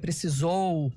precisou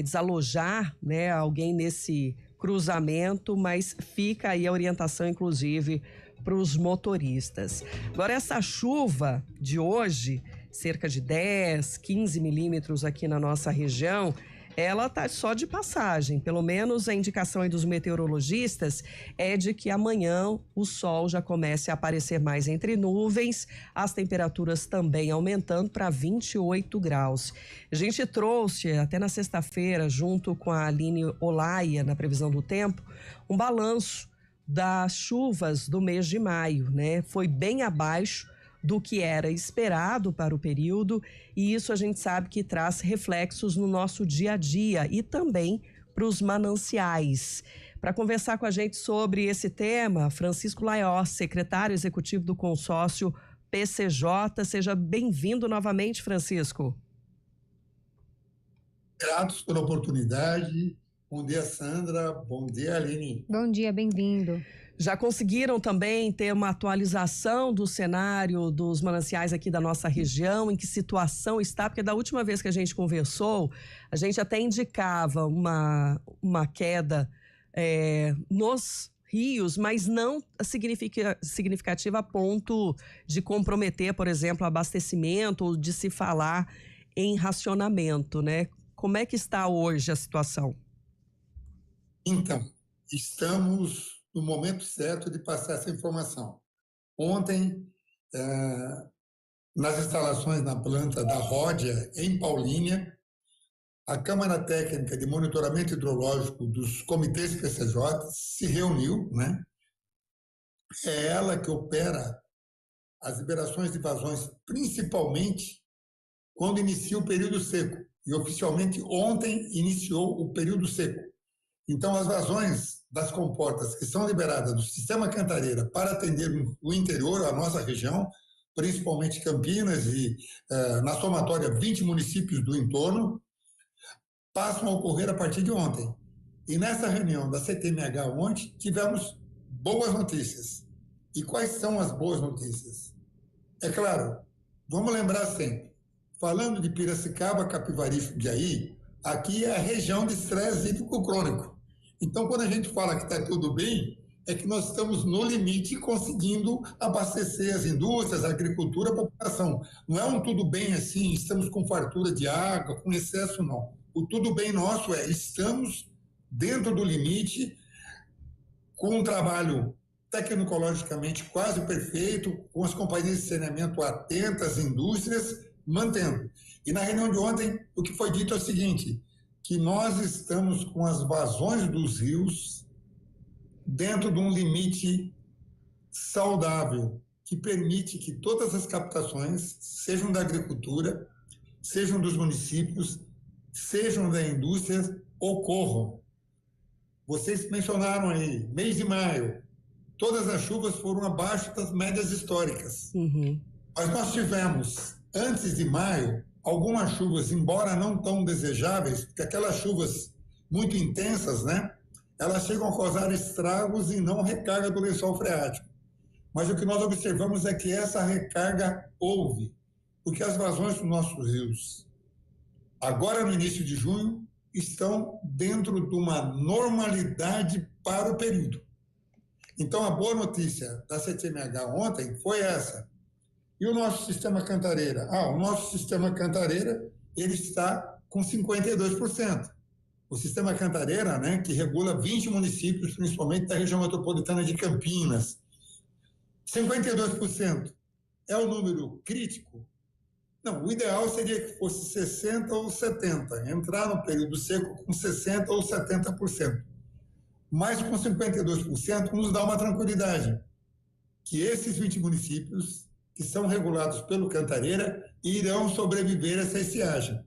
desalojar, né, alguém nesse cruzamento, mas fica aí a orientação, inclusive, para os motoristas. Agora, essa chuva de hoje, cerca de 10, 15 milímetros aqui na nossa região, ela tá só de passagem. Pelo menos a indicação aí dos meteorologistas é de que amanhã o sol já comece a aparecer mais entre nuvens, as temperaturas também aumentando para 28 graus. A gente trouxe até na sexta-feira, junto com a Aline Olaia, na previsão do tempo, um balanço das chuvas do mês de maio, né? Foi bem abaixo do que era esperado para o período, e isso a gente sabe que traz reflexos no nosso dia a dia e também para os mananciais. Para conversar com a gente sobre esse tema, Francisco Laiós, secretário executivo do consórcio PCJ. Seja bem-vindo novamente, Francisco. Gratos pela oportunidade. Bom dia, Sandra. Bom dia, Aline. Bom dia, bem-vindo. Já conseguiram também ter uma atualização do cenário dos mananciais aqui da nossa região, em que situação está? Porque da última vez que a gente conversou, a gente até indicava uma queda nos rios, mas não significativa a ponto de comprometer, por exemplo, o abastecimento ou de se falar em racionamento, né? Como é que está hoje a situação? Então, estamos no momento certo de passar essa informação. Ontem, nas instalações na planta da Ródia, em Paulínia, a Câmara Técnica de Monitoramento Hidrológico dos comitês PCJ se reuniu, né? É ela que opera as liberações de vazões, principalmente quando inicia o período seco. E oficialmente ontem iniciou o período seco. Então, as vazões das comportas que são liberadas do Sistema Cantareira para atender o interior, a nossa região, principalmente Campinas e, na somatória, 20 municípios do entorno, passam a ocorrer a partir de ontem. E nessa reunião da CTMH ontem, tivemos boas notícias. E quais são as boas notícias? É claro, vamos lembrar sempre, falando de Piracicaba, Capivari e Jundiaí, aqui é a região de estresse hídrico crônico. Então, quando a gente fala que está tudo bem, é que nós estamos no limite conseguindo abastecer as indústrias, a agricultura, a população. Não é um tudo bem assim, estamos com fartura de água, com excesso, não. O tudo bem nosso estamos dentro do limite, com um trabalho tecnologicamente quase perfeito, com as companhias de saneamento atentas, indústrias, mantendo. E na reunião de ontem, o que foi dito é o seguinte, que nós estamos com as vazões dos rios dentro de um limite saudável, que permite que todas as captações, sejam da agricultura, sejam dos municípios, sejam da indústria, ocorram. Vocês mencionaram aí, mês de maio, todas as chuvas foram abaixo das médias históricas. Mas nós tivemos, antes de maio, algumas chuvas, embora não tão desejáveis, porque aquelas chuvas muito intensas, né, elas chegam a causar estragos e não recarga do lençol freático. Mas o que nós observamos é que essa recarga houve, porque as vazões dos nossos rios, agora no início de junho, estão dentro de uma normalidade para o período. Então, a boa notícia da CTMH ontem foi essa. E o nosso sistema Cantareira? O nosso sistema Cantareira, ele está com 52%. O sistema Cantareira, né, que regula 20 municípios, principalmente da região metropolitana de Campinas. 52% é o número crítico? Não, o ideal seria que fosse 60% ou 70%, entrar no período seco com 60% ou 70%. Mas com 52% nos dá uma tranquilidade, que esses 20 municípios que são regulados pelo Cantareira irão sobreviver a essa estiagem,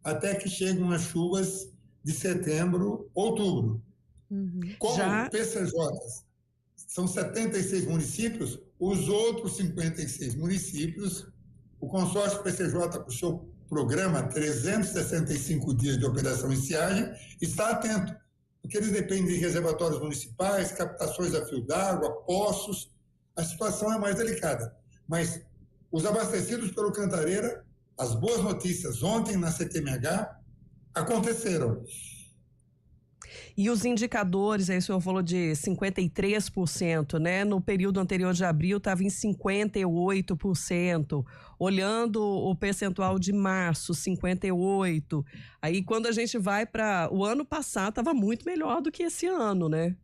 até que cheguem as chuvas de setembro, outubro. Como PCJ são 76 municípios, os outros 56 municípios, o consórcio PCJ, com o seu programa 365 dias de operação em estiagem, está atento, porque eles dependem de reservatórios municipais, captações a fio d'água, poços, a situação é mais delicada. Mas os abastecidos pelo Cantareira, as boas notícias ontem na CTMH aconteceram. E os indicadores, aí o senhor falou de 53%, né? No período anterior de abril estava em 58%. Olhando o percentual de março, 58%. Aí quando a gente vai para o ano passado, estava muito melhor do que esse ano, né?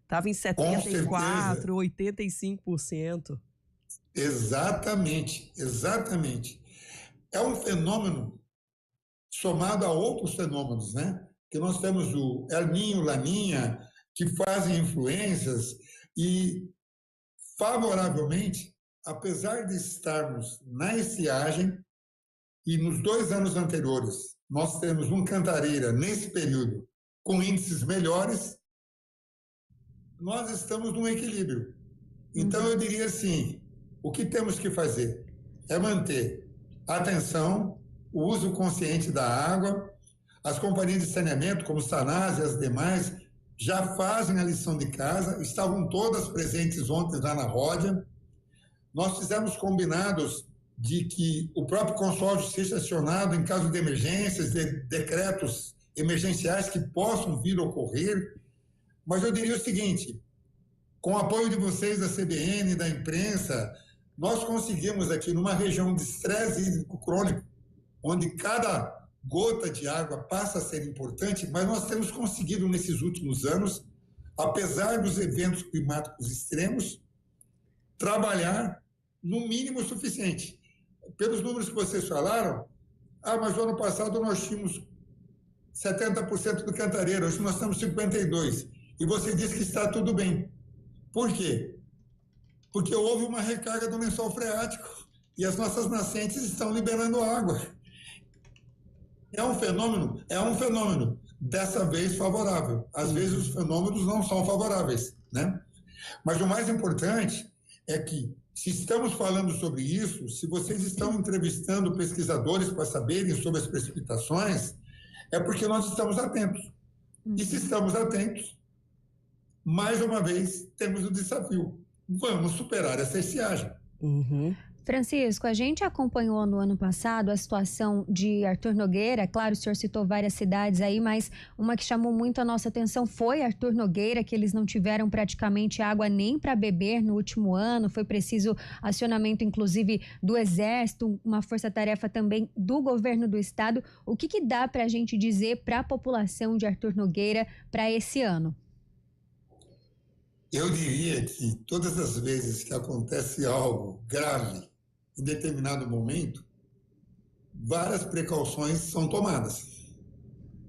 Estava em 74%, 85%. Exatamente, exatamente. É um fenômeno somado a outros fenômenos, né? Que nós temos o El Niño, Laninha, que fazem influências e, favoravelmente, apesar de estarmos na estiagem e nos 2 anos anteriores nós temos um Cantareira nesse período com índices melhores, nós estamos num equilíbrio. Então, eu diria assim, o que temos que fazer é manter a atenção, o uso consciente da água. As companhias de saneamento, como Sanasa e as demais, já fazem a lição de casa, estavam todas presentes ontem lá na Ródia. Nós fizemos combinados de que o próprio consórcio seja acionado em caso de emergências, de decretos emergenciais que possam vir a ocorrer. Mas eu diria o seguinte, com o apoio de vocês, da CBN, da imprensa, nós conseguimos aqui, numa região de estresse hídrico crônico, onde cada gota de água passa a ser importante, mas nós temos conseguido nesses últimos anos, apesar dos eventos climáticos extremos, trabalhar no mínimo suficiente. Pelos números que vocês falaram, mas no ano passado nós tínhamos 70% do Cantareira, hoje nós estamos 52%. E você disse que está tudo bem. Por quê? Porque houve uma recarga do lençol freático e as nossas nascentes estão liberando água. É um fenômeno, dessa vez favorável. Às vezes os fenômenos não são favoráveis, né? Mas o mais importante é que, se estamos falando sobre isso, se vocês estão entrevistando pesquisadores para saberem sobre as precipitações, é porque nós estamos atentos. E se estamos atentos, mais uma vez, temos o desafio. Vamos superar essa estiagem. Francisco, a gente acompanhou no ano passado a situação de Arthur Nogueira. Claro, o senhor citou várias cidades aí, mas uma que chamou muito a nossa atenção foi Arthur Nogueira, que eles não tiveram praticamente água nem para beber no último ano. Foi preciso acionamento, inclusive, do Exército, uma força-tarefa também do governo do estado. O que dá para a gente dizer para a população de Arthur Nogueira para esse ano? Eu diria que todas as vezes que acontece algo grave em determinado momento, várias precauções são tomadas.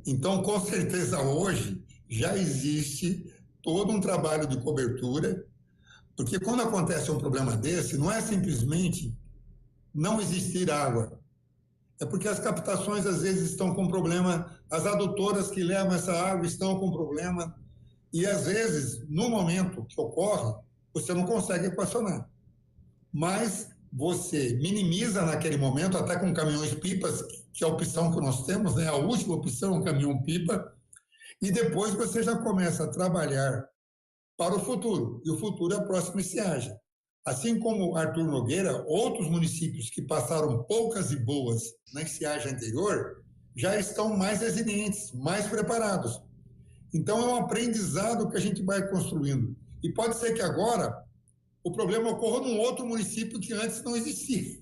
Então, com certeza, hoje já existe todo um trabalho de cobertura, porque quando acontece um problema desse, não é simplesmente não existir água, é porque as captações às vezes estão com problema, as adutoras que levam essa água estão com problema, e às vezes, no momento que ocorre, você não consegue equacionar. Mas você minimiza naquele momento, até com caminhões-pipas, que é a opção que nós temos, né? A última opção é um caminhão-pipa, e depois você já começa a trabalhar para o futuro, e o futuro é a próxima estiagem. Assim como Arthur Nogueira, outros municípios que passaram poucas e boas na estiagem anterior, já estão mais resilientes, mais preparados. Então, é um aprendizado que a gente vai construindo. E pode ser que agora o problema ocorra num outro município que antes não existia.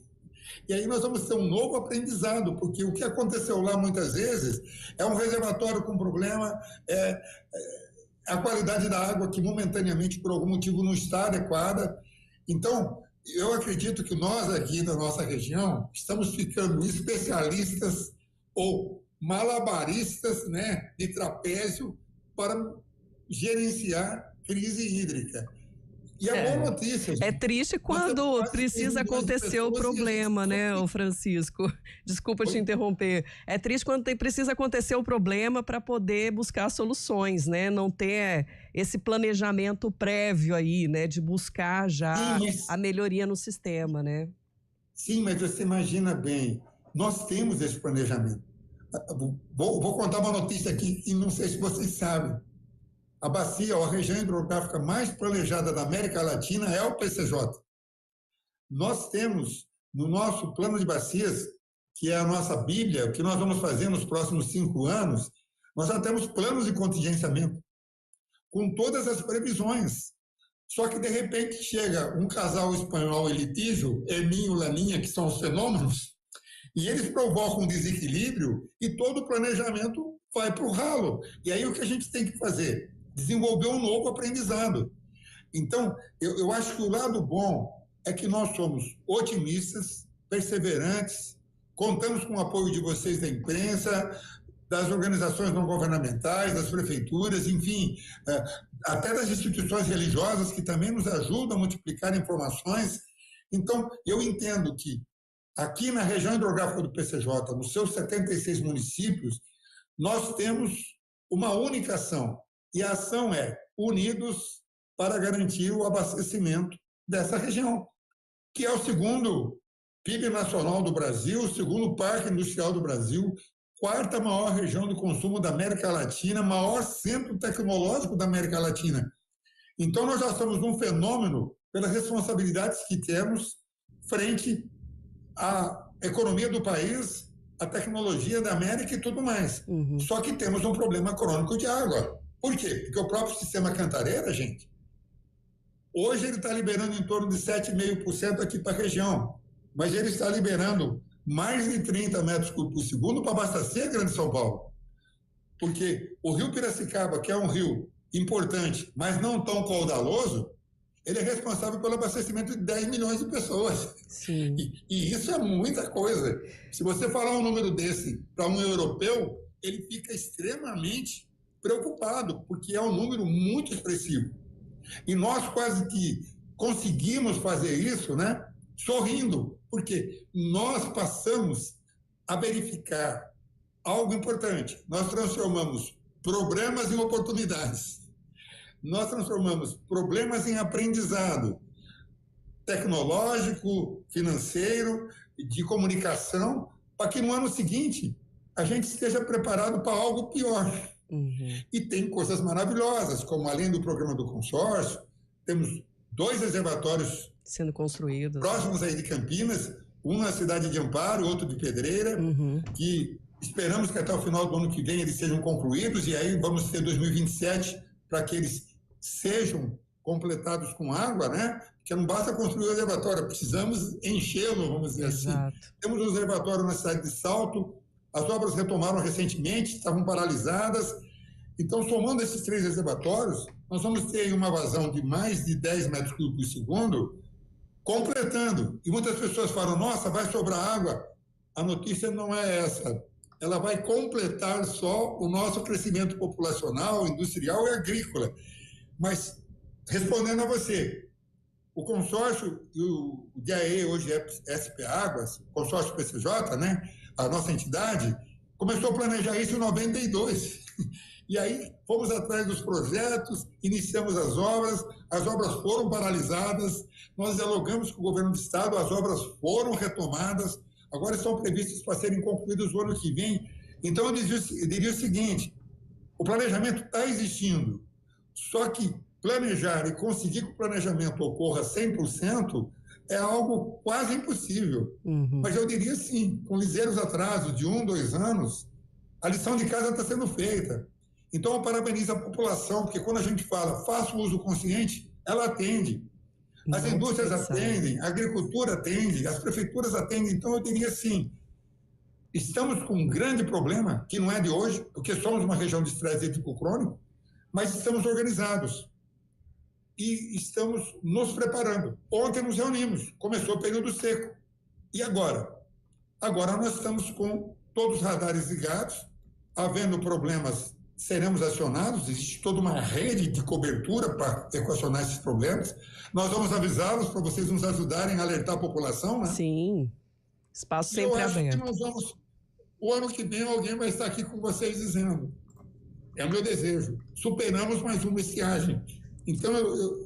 E aí nós vamos ter um novo aprendizado, porque o que aconteceu lá muitas vezes é um reservatório com problema, a qualidade da água que momentaneamente, por algum motivo, não está adequada. Então, eu acredito que nós aqui da nossa região estamos ficando especialistas ou malabaristas, né, de trapézio para gerenciar crise hídrica. E a boa notícia... É triste quando precisa acontecer o problema, né, Francisco? Desculpa te interromper. É triste quando precisa acontecer o problema para poder buscar soluções, né? Não ter esse planejamento prévio aí, né? De buscar já a melhoria no sistema, né? Sim, mas você imagina bem, nós temos esse planejamento. Vou contar uma notícia aqui e não sei se vocês sabem. A bacia, ou a região hidrográfica mais planejada da América Latina é o PCJ. Nós temos, no nosso plano de bacias, que é a nossa Bíblia, o que nós vamos fazer nos próximos 5 anos, nós já temos planos de contingenciamento, com todas as previsões. Só que, de repente, chega um casal espanhol em litígio, Herminho e Laninha, que são os fenômenos, e eles provocam um desequilíbrio e todo o planejamento vai para o ralo. E aí o que a gente tem que fazer? Desenvolver um novo aprendizado. Então, eu acho que o lado bom é que nós somos otimistas, perseverantes, contamos com o apoio de vocês da imprensa, das organizações não governamentais, das prefeituras, enfim, até das instituições religiosas que também nos ajudam a multiplicar informações. Então, eu entendo que aqui na região hidrográfica do PCJ, nos seus 76 municípios, nós temos uma única ação, e a ação é unidos para garantir o abastecimento dessa região, que é o segundo PIB nacional do Brasil, o segundo parque industrial do Brasil, quarta maior região de consumo da América Latina, maior centro tecnológico da América Latina. Então, nós já somos um fenômeno pelas responsabilidades que temos frente à economia do país, a tecnologia da América e tudo mais. Só que temos um problema crônico de água. Por quê? Porque o próprio sistema Cantareira, gente, hoje ele está liberando em torno de 7,5% aqui para a região, mas ele está liberando mais de 30 metros cúbicos por segundo para abastecer a Grande São Paulo. Porque o rio Piracicaba, que é um rio importante, mas não tão caudaloso, ele é responsável pelo abastecimento de 10 milhões de pessoas. Sim. E isso é muita coisa. Se você falar um número desse para um europeu, ele fica extremamente preocupado, porque é um número muito expressivo. E nós quase que conseguimos fazer isso, né, sorrindo, porque nós passamos a verificar algo importante. Nós transformamos problemas em oportunidades. Nós transformamos problemas em aprendizado tecnológico, financeiro, de comunicação, para que no ano seguinte a gente esteja preparado para algo pior. E tem coisas maravilhosas, como além do programa do consórcio, temos 2 reservatórios sendo construídos próximos aí de Campinas, um na cidade de Amparo, outro de Pedreira, que esperamos que até o final do ano que vem eles sejam concluídos, e aí vamos ter 2027 para que eles sejam completados com água, né? Porque não basta construir o reservatório, precisamos enchê-lo, vamos dizer assim. Temos um reservatório na cidade de Salto, as obras retomaram recentemente, estavam paralisadas. Então, somando esses 3 reservatórios, nós vamos ter uma vazão de mais de 10 metros cúbicos por segundo, completando. E muitas pessoas falam, nossa, vai sobrar água. A notícia não é essa. Ela vai completar só o nosso crescimento populacional, industrial e agrícola. Mas, respondendo a você, o consórcio, o DAE hoje é SP Águas, consórcio PCJ, né? A nossa entidade, começou a planejar isso em 92. E aí fomos atrás dos projetos, iniciamos as obras foram paralisadas, nós dialogamos com o governo do estado, as obras foram retomadas, agora estão previstas para serem concluídas no ano que vem. Então eu diria o seguinte, o planejamento está existindo, só que planejar e conseguir que o planejamento ocorra 100% é algo quase impossível. Mas eu diria sim, com ligeiros atrasos de 1, 2 anos, a lição de casa está sendo feita. Então eu parabenizo a população, porque quando a gente fala faça o uso consciente, ela atende. As indústrias atendem, a agricultura atende, as prefeituras atendem. Então eu diria assim, estamos com um grande problema, que não é de hoje, porque somos uma região de estresse hídrico crônico, mas estamos organizados. E estamos nos preparando. Ontem nos reunimos, começou o período seco. E agora? Agora nós estamos com todos os radares ligados, havendo problemas, seremos acionados, existe toda uma rede de cobertura para equacionar esses problemas. Nós vamos avisá-los para vocês nos ajudarem a alertar a população, né? Sim, espaço sempre aberto. Eu acho que nós vamos, o ano que vem alguém vai estar aqui com vocês dizendo, é o meu desejo, superamos mais uma estiagem. Então,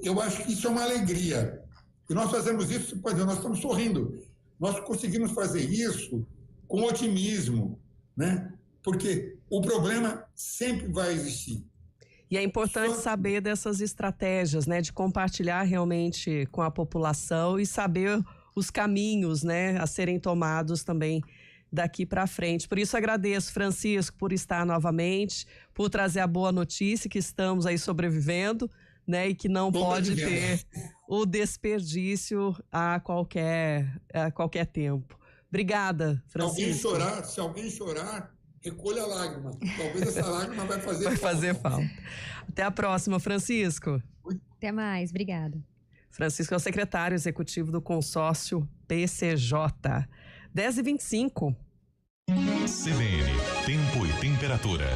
eu acho que isso é uma alegria. E nós fazemos isso, pois nós estamos sorrindo. Nós conseguimos fazer isso com otimismo, né? Porque o problema sempre vai existir. E é importante saber dessas estratégias, né? De compartilhar realmente com a população e saber os caminhos, né? A serem tomados também daqui para frente. Por isso agradeço, Francisco, por estar novamente, por trazer a boa notícia que estamos aí sobrevivendo, né, e que não pode ter o desperdício a qualquer tempo. Obrigada, Francisco. Se alguém chorar, recolha a lágrima. Talvez essa lágrima vai fazer falta. Até a próxima, Francisco. Até mais, obrigada. Francisco é o secretário executivo do consórcio PCJ. 10h25. CBN, tempo e temperatura.